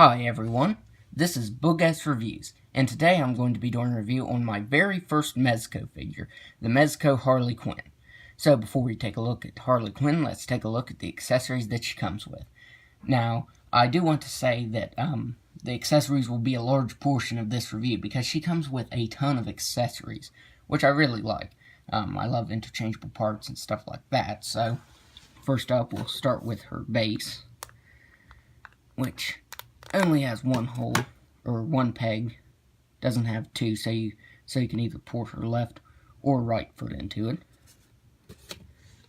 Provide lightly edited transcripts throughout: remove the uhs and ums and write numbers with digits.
Hi everyone, this is Boogaz Reviews, and today I'm going to be doing a review on my very first Mezco figure, the Mezco Harley Quinn. So before we take a look at Harley Quinn, let's take a look at the accessories that she comes with. Now, I do want to say that the accessories will be a large portion of this review because she comes with a ton of accessories, which I really like. I love interchangeable parts and stuff like that, so first up we'll start with her base, which only has one hole, or one peg, doesn't have two, so you can either port her left or right foot into it.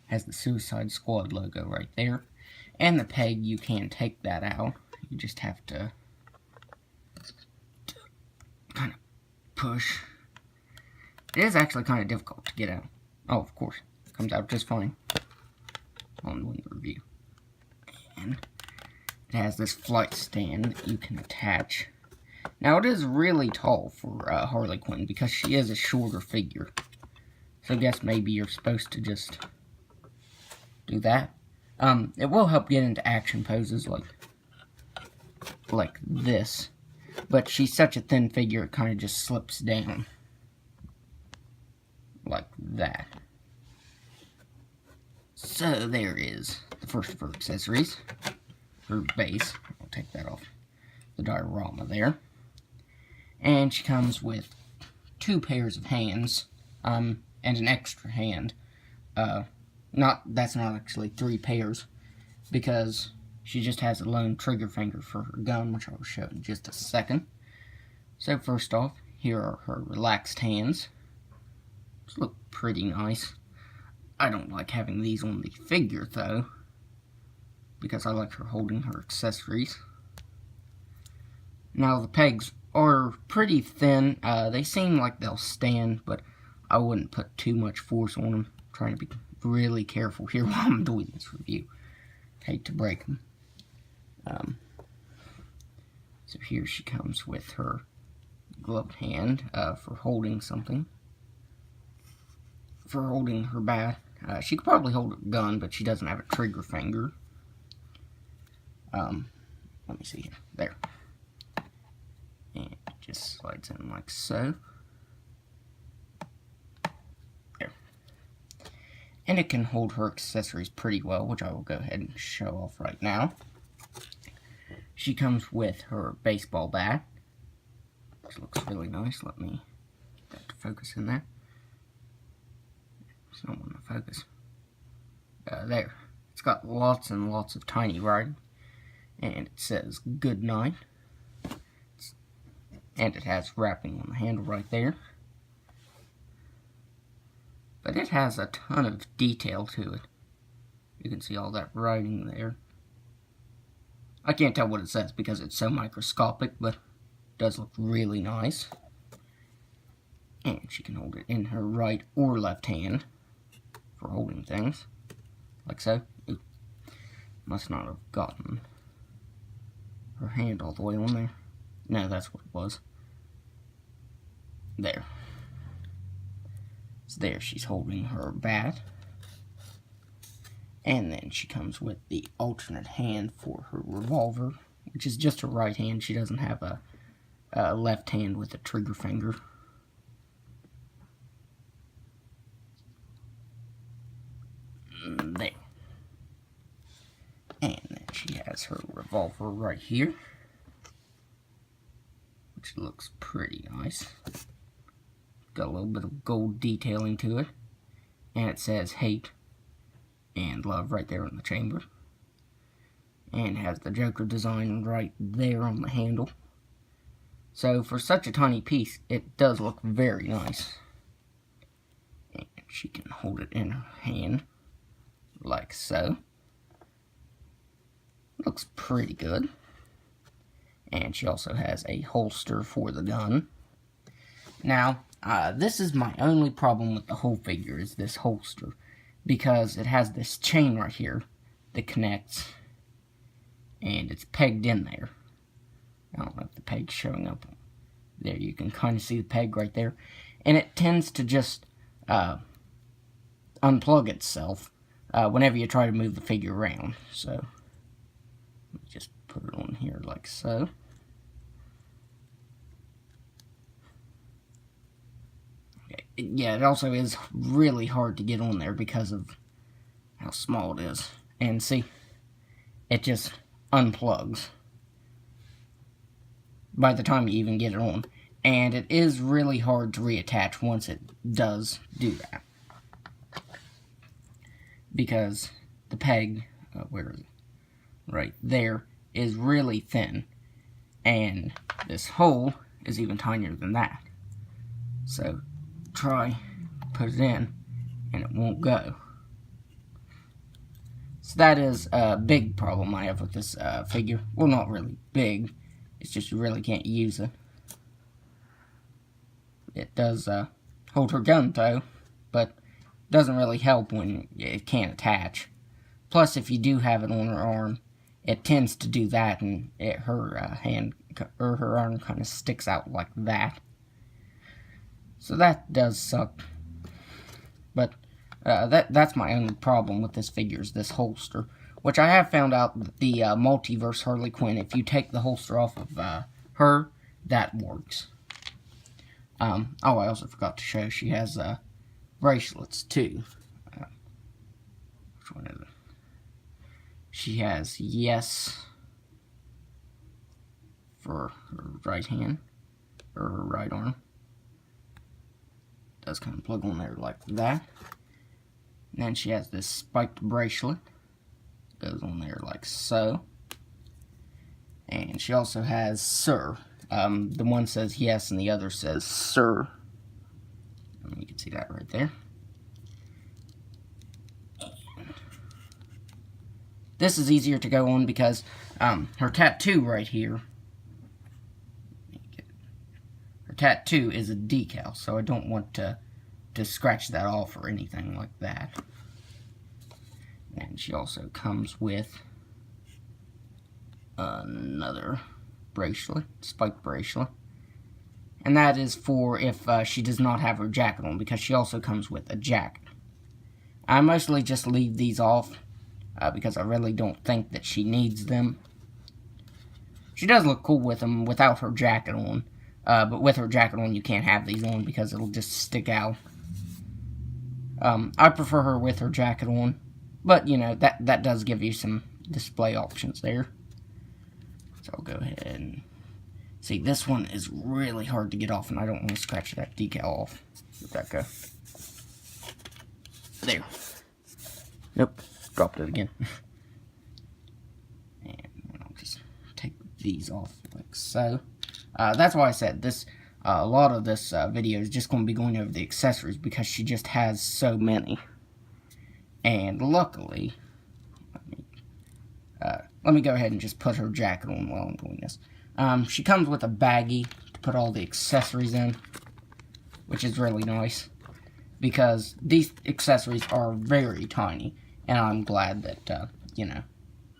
Has the Suicide Squad logo right there, and the peg, you can take that out, you just have to kind of push. It is actually kind of difficult to get out. Oh, of course, it comes out just fine on the review. And it has this flight stand that you can attach. Now, it is really tall for Harley Quinn because she is a shorter figure. So I guess maybe you're supposed to just do that. It will help get into action poses like this. But she's such a thin figure, it kind of just slips down. Like that. So there is the first of her accessories. Her base. I'll take that off the diorama there. And she comes with two pairs of hands, and an extra hand. That's not actually three pairs, because she just has a lone trigger finger for her gun, which I will show in just a second. So first off, here are her relaxed hands, which look pretty nice. I don't like having these on the figure, though, because I like her holding her accessories. Now, the pegs are pretty thin. They seem like they'll stand, but I wouldn't put too much force on them. I'm trying to be really careful here while I'm doing this review. Hate to break them. So here she comes with her gloved hand for holding something. For holding her bat. She could probably hold a gun, but she doesn't have a trigger finger. Let me see here. There. And it just slides in like so. There. And it can hold her accessories pretty well, which I will go ahead and show off right now. She comes with her baseball bat, which looks really nice. Let me get that to focus in there. It's not wanting to focus. There. It's got lots and lots of tiny writing. And it says good night. And it has wrapping on the handle right there. But it has a ton of detail to it. You can see all that writing there. I can't tell what it says because it's so microscopic, but it does look really nice. And she can hold it in her right or left hand for holding things. Like so. Ooh. Must not have gotten her hand all the way on there. No, that's what it was. There. So there, she's holding her bat. And then she comes with the alternate hand for her revolver, which is just her right hand. She doesn't have a left hand with a trigger finger. There. And then she has her revolver right here, which looks pretty nice. Got a little bit of gold detailing to it. And it says hate and love right there in the chamber. And has the Joker design right there on the handle. So for such a tiny piece, it does look very nice. And she can hold it in her hand like so. Looks pretty good. And she also has a holster for the gun. Now, this is my only problem with the whole figure, is this holster. Because it has this chain right here that connects. And it's pegged in there. I don't know if the peg's showing up. There, you can kind of see the peg right there. And it tends to just unplug itself whenever you try to move the figure around. So, let me just put it on here like so. yeah, it also is really hard to get on there because of how small it is. And see, it just unplugs by the time you even get it on. And it is really hard to reattach once it does do that. Because the peg, where is it? Right there, is really thin. And this hole is even tinier than that. So, try, put it in, and it won't go. So that is a big problem I have with this figure. Well, not really big. It's just you really can't use it. It does hold her gun, though, but doesn't really help when it can't attach. Plus, if you do have it on her arm, it tends to do that, and her hand or her arm kind of sticks out like that. So that does suck. But that's my only problem with this figure, is this holster, which I have found out that the Multiverse Harley Quinn, if you take the holster off of her, that works. Oh, I also forgot to show she has bracelets too. Which one is it? She has yes for her right hand, or her right arm. Does kind of plug on there like that. And then she has this spiked bracelet. Goes on there like so. And she also has Sir. The one says yes and the other says Sir. You can see that right there. This is easier to go on because her tattoo right here, her tattoo is a decal, so I don't want to scratch that off or anything like that. And she also comes with another bracelet, spiked bracelet. And that is for if she does not have her jacket on, because she also comes with a jacket. I mostly just leave these off because I really don't think that she needs them. She does look cool with them without her jacket on, but with her jacket on you can't have these on because it'll just stick out. I prefer her with her jacket on, but you know, that does give you some display options there. So I'll go ahead and see, this one is really hard to get off, and I don't want to scratch that decal off. Where'd that go? There. Nope, dropped it again. And I'll just take these off like so. That's why I said this. A lot of this video is just going to be going over the accessories because she just has so many. And luckily, let me go ahead and just put her jacket on while I'm doing this. She comes with a baggie to put all the accessories in, which is really nice because these accessories are very tiny, and I'm glad that, you know,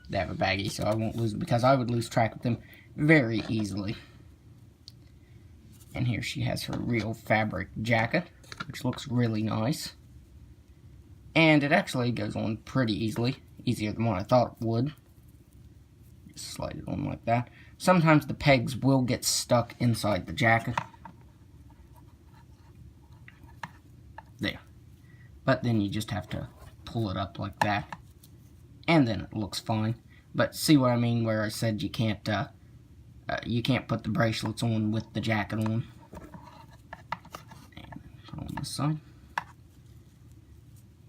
they have a baggie so I won't lose them, because I would lose track of them very easily. And here she has her real fabric jacket, which looks really nice. And it actually goes on pretty easily, easier than what I thought it would. Just slide it on like that. Sometimes the pegs will get stuck inside the jacket. There. But then you just have to pull it up like that. And then it looks fine. But see what I mean where I said you can't put the bracelets on with the jacket on. And put on this side.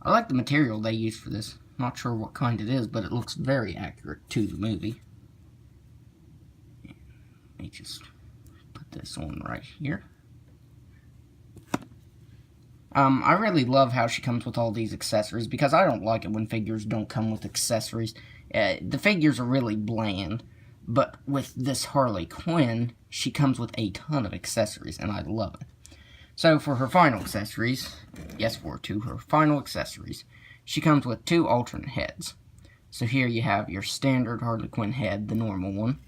I like the material they use for this. Not sure what kind it is, but it looks very accurate to the movie. Let me just put this on right here. I really love how she comes with all these accessories, because I don't like it when figures don't come with accessories. The figures are really bland, but with this Harley Quinn, she comes with a ton of accessories, and I love it. So for her final accessories, her final accessories, she comes with 2 alternate heads. So here you have your standard Harley Quinn head, the normal one,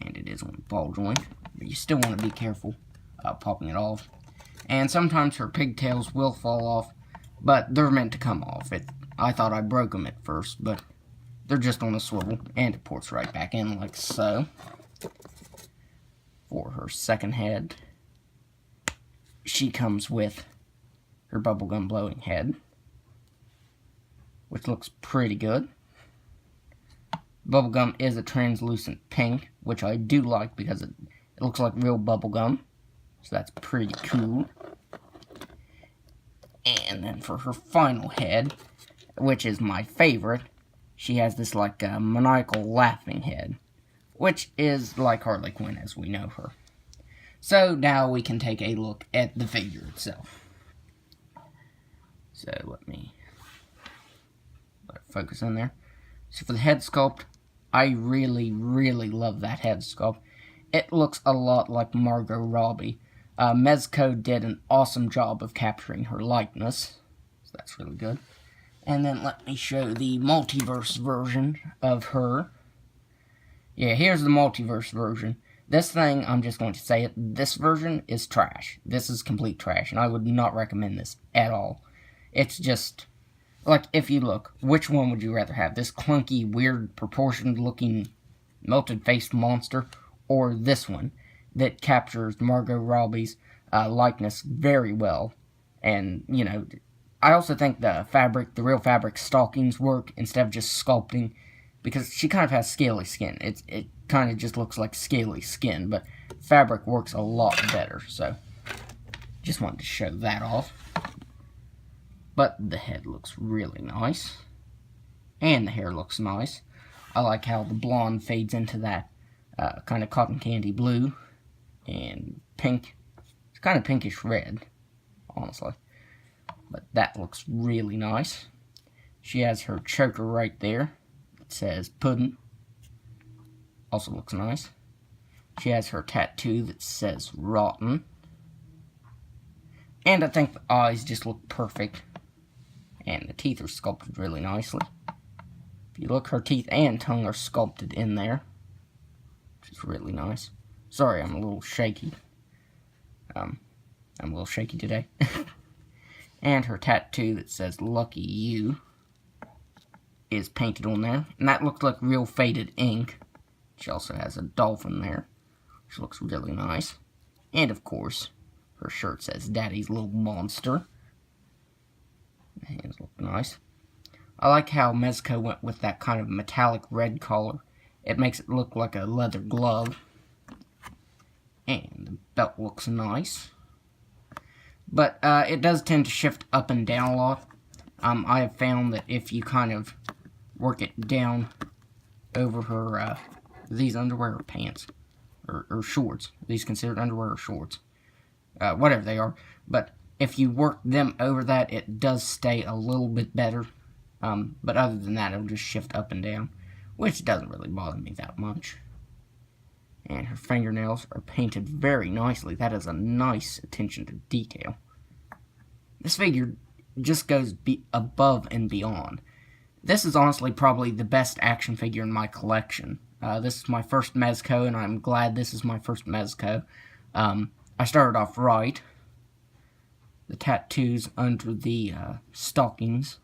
and it is on ball joint, but you still want to be careful popping it off. And sometimes her pigtails will fall off, but they're meant to come off. I thought I broke them at first, but they're just on a swivel, and it ports right back in like so. For her second head, she comes with her bubblegum blowing head, which looks pretty good. Bubblegum is a translucent pink, which I do like because it looks like real bubblegum. So that's pretty cool. And then for her final head, which is my favorite, she has this like maniacal laughing head, which is like Harley Quinn as we know her. So now we can take a look at the figure itself. So let it focus on there. So for the head sculpt, I really love that head sculpt. It looks a lot like Margot Robbie. Mezco did an awesome job of capturing her likeness, so that's really good. And then let me show the multiverse version of her. Yeah, here's the multiverse version. This thing, I'm just going to say it, this version is trash. This is complete trash, and I would not recommend this at all. It's just, like, if you look, which one would you rather have? This clunky, weird, proportioned-looking, melted-faced monster, or this one that captures Margot Robbie's likeness very well? And, you know, I also think the real fabric stockings work instead of just sculpting, because she kind of has scaly skin. It kind of just looks like scaly skin, but fabric works a lot better, so just wanted to show that off. But the head looks really nice, and the hair looks nice. I like how the blonde fades into that kind of cotton candy blue and pink. It's kind of pinkish red, honestly, but that looks really nice. She has her choker right there. It says pudding. Also looks nice. She has her tattoo that says rotten. And I think the eyes just look perfect. And the teeth are sculpted really nicely. If you look, her teeth and tongue are sculpted in there, which is really nice. Sorry, I'm a little shaky. I'm a little shaky today. And her tattoo that says Lucky You is painted on there. And that looks like real faded ink. She also has a dolphin there, which looks really nice. And of course, her shirt says Daddy's Little Monster. The hands look nice. I like how Mezco went with that kind of metallic red color. It makes it look like a leather glove. And the belt looks nice. But it does tend to shift up and down a lot. I have found that if you kind of work it down over her, these underwear or pants, or shorts. Are these considered underwear or shorts? Whatever they are. But if you work them over that, it does stay a little bit better. But other than that, it'll just shift up and down, which doesn't really bother me that much. And her fingernails are painted very nicely. That is a nice attention to detail. This figure just goes above and beyond. This is honestly probably the best action figure in my collection. This is my first Mezco, and I'm glad this is my first Mezco. I started off right. The tattoos under the stockings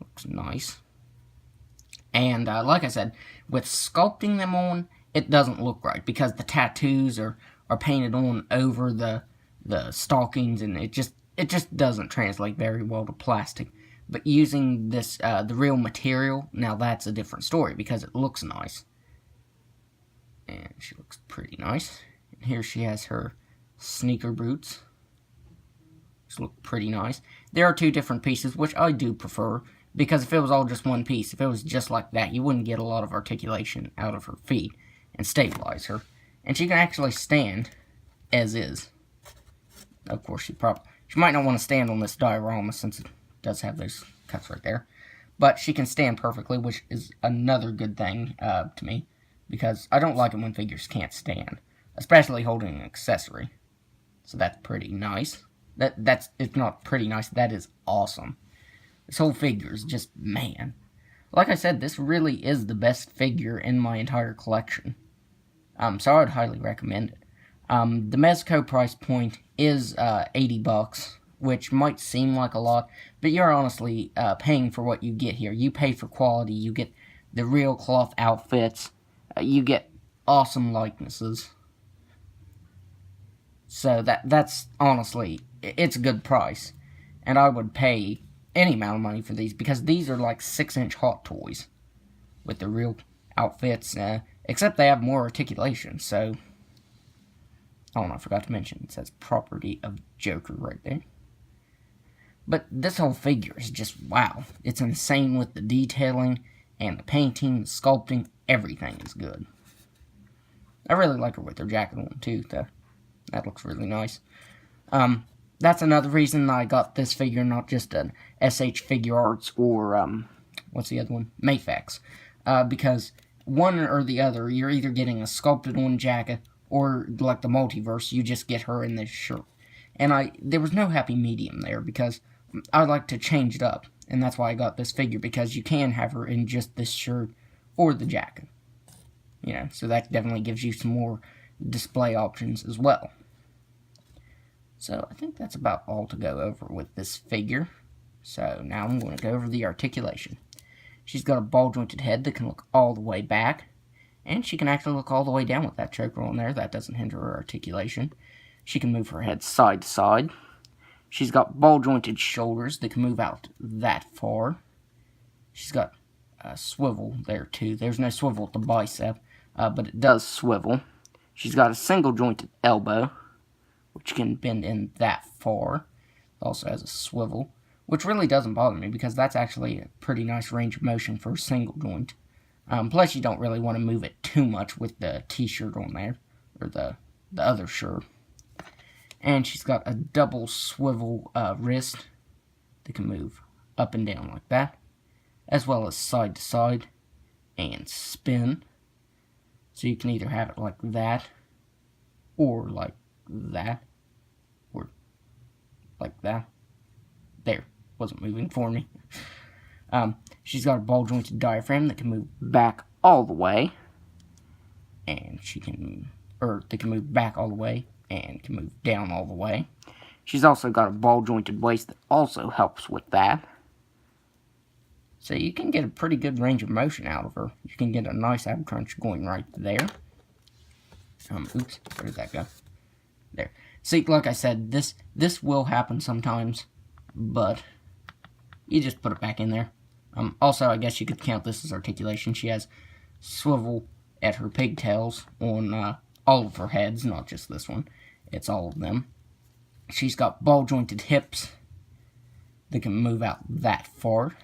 looks nice. And like I said, with sculpting them on, it doesn't look right because the tattoos are painted on over the stockings, and it just doesn't translate very well to plastic. But using this the real material, now that's a different story because it looks nice. And she looks pretty nice. And here she has her sneaker boots, which look pretty nice. There are two different pieces, which I do prefer, because if it was all just one piece, if it was just like that, you wouldn't get a lot of articulation out of her feet and stabilize her. And she can actually stand as is. Of course, she might not want to stand on this diorama since it does have those cuts right there. But she can stand perfectly, which is another good thing to me, because I don't like it when figures can't stand, especially holding an accessory. So that's pretty nice. It's not pretty nice, that is awesome. This whole figure is just, man. Like I said, this really is the best figure in my entire collection. So I would highly recommend it. The Mezco price point is $80, which might seem like a lot, but you're honestly paying for what you get here. You pay for quality, you get the real cloth outfits, you get awesome likenesses. So that's honestly, it's a good price. And I would pay any amount of money for these, because these are like 6-inch Hot Toys with the real outfits, except they have more articulation. So, oh, and I forgot to mention, it says property of Joker right there. But this whole figure is just wow. It's insane with the detailing and the painting, the sculpting, everything is good. I really like her with her jacket on too, though. That looks really nice. That's another reason I got this figure, not just an SH Figure Arts or, what's the other one? Mafex. Because one or the other, you're either getting a sculpted on jacket, or like the multiverse, you just get her in this shirt. And there was no happy medium there, because I like to change it up. And that's why I got this figure, because you can have her in just this shirt or the jacket. You know, so that definitely gives you some more display options as well. So I think that's about all to go over with this figure. So now I'm going to go over the articulation. She's got a ball-jointed head that can look all the way back. And she can actually look all the way down with that choker on there. That doesn't hinder her articulation. She can move her head side to side. She's got ball-jointed shoulders that can move out that far. She's got a swivel there too. There's no swivel at the bicep, but it does swivel. She's got a single-jointed elbow, which can bend in that far. It also has a swivel, which really doesn't bother me, because that's actually a pretty nice range of motion for a single joint. Plus, you don't really want to move it too much with the t-shirt on there, or the other shirt. And she's got a double swivel wrist that can move up and down like that, as well as side to side and spin. So you can either have it like that, or like that, or like that. There, wasn't moving for me. She's got a ball-jointed diaphragm that can move back all the way, and they can move back all the way, and can move down all the way. She's also got a ball-jointed waist that also helps with that. So you can get a pretty good range of motion out of her. You can get a nice ab crunch going right there. Oops, where did that go? There. See, like I said, this will happen sometimes, but you just put it back in there. Also, I guess you could count this as articulation. She has swivel at her pigtails on all of her heads, not just this one. It's all of them. She's got ball-jointed hips that can move out that far.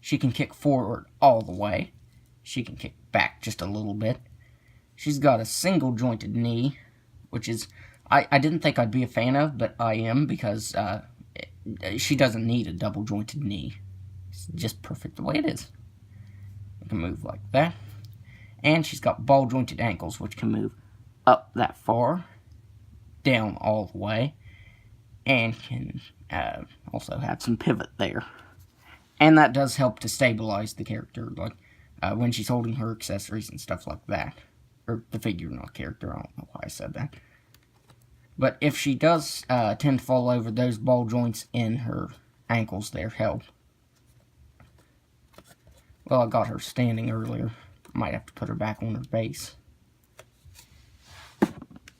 She can kick forward all the way. She can kick back just a little bit. She's got a single-jointed knee, which is, I didn't think I'd be a fan of, but I am, because she doesn't need a double-jointed knee. It's just perfect the way it is. It can move like that. And she's got ball-jointed ankles, which can move up that far, down all the way, and can also have some pivot there. And that does help to stabilize the character, like when she's holding her accessories and stuff like that. Or the figure, not character, I don't know why I said that. But if she does tend to fall over, those ball joints in her ankles there help. Well, I got her standing earlier. Might have to put her back on her base.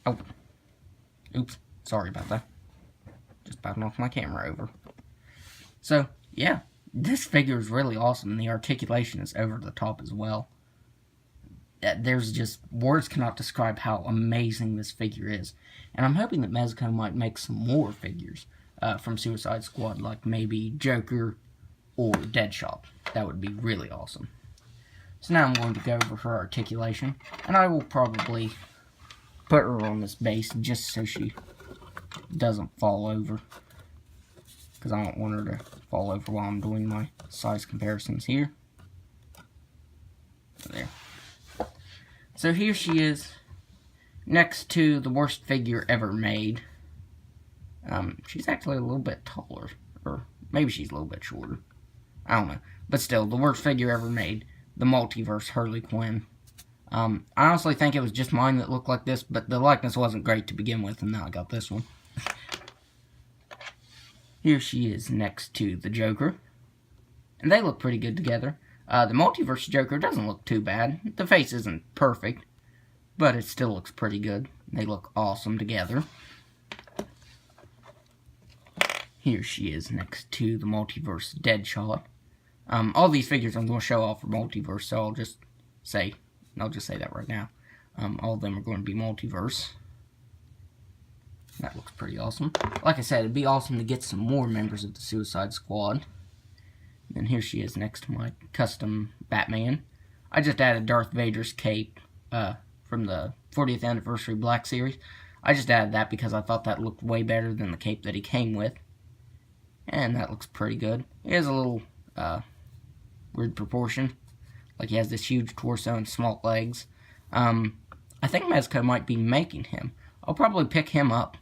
Oh. Oops. Sorry about that. Just about knocked my camera over. So, yeah. This figure is really awesome. The articulation is over the top as well. There's just... words cannot describe how amazing this figure is. And I'm hoping that Mezco might make some more figures from Suicide Squad. Like maybe Joker or Deadshot. That would be really awesome. So now I'm going to go over her articulation. And I will probably put her on this base just so she doesn't fall over. Because I don't want her to fall over while I'm doing my size comparisons here. There. So here she is, next to the worst figure ever made. She's actually a little bit taller, or maybe she's a little bit shorter. I don't know. But still, the worst figure ever made, the multiverse Harley Quinn. I honestly think it was just mine that looked like this, but the likeness wasn't great to begin with, and now I got this one. Here she is next to the Joker. And they look pretty good together. The multiverse Joker doesn't look too bad. The face isn't perfect, but it still looks pretty good. They look awesome together. Here she is next to the Multiverse Deadshot. All these figures I'm going to show off for Multiverse, so I'll just say that right now. All of them are going to be Multiverse. That looks pretty awesome. Like I said, it'd be awesome to get some more members of the Suicide Squad. And here she is next to my custom Batman. I just added Darth Vader's cape from the 40th Anniversary Black Series. I just added that because I thought that looked way better than the cape that he came with. And that looks pretty good. He has a little weird proportion. Like he has this huge torso and small legs. I think Mezco might be making him. I'll probably pick him up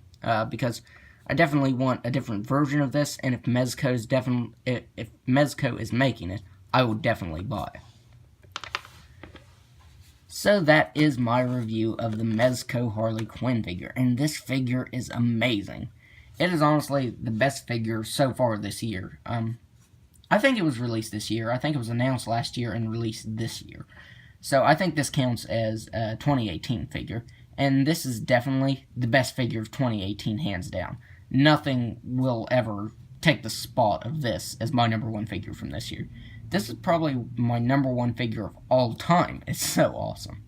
because I definitely want a different version of this. And if Mezco is making it, I will definitely buy it. So that is my review of the Mezco Harley Quinn figure, and this figure is amazing. It is honestly the best figure so far this year. I think it was released this year. I think it was announced last year and released this year. So I think this counts as a 2018 figure, and this is definitely the best figure of 2018, hands down. Nothing will ever take the spot of this as my #1 figure from this year. This is probably my #1 figure of all time. It's so awesome.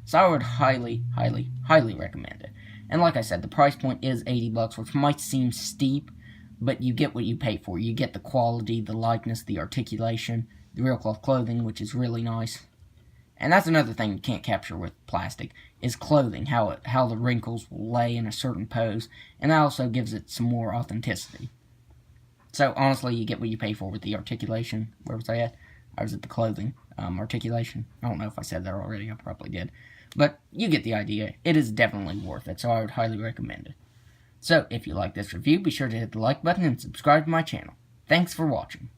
So I would highly, highly, highly recommend it. And like I said, the price point is $80, which might seem steep, but you get what you pay for. You get the quality, the likeness, the articulation, the real cloth clothing, which is really nice. And that's another thing you can't capture with plastic, is clothing, how the wrinkles will lay in a certain pose, and that also gives it some more authenticity. So, honestly, you get what you pay for with the articulation. Where was I at? I was at the clothing. Articulation. I don't know if I said that already. I probably did. But you get the idea. It is definitely worth it, so I would highly recommend it. So, if you like this review, be sure to hit the like button and subscribe to my channel. Thanks for watching.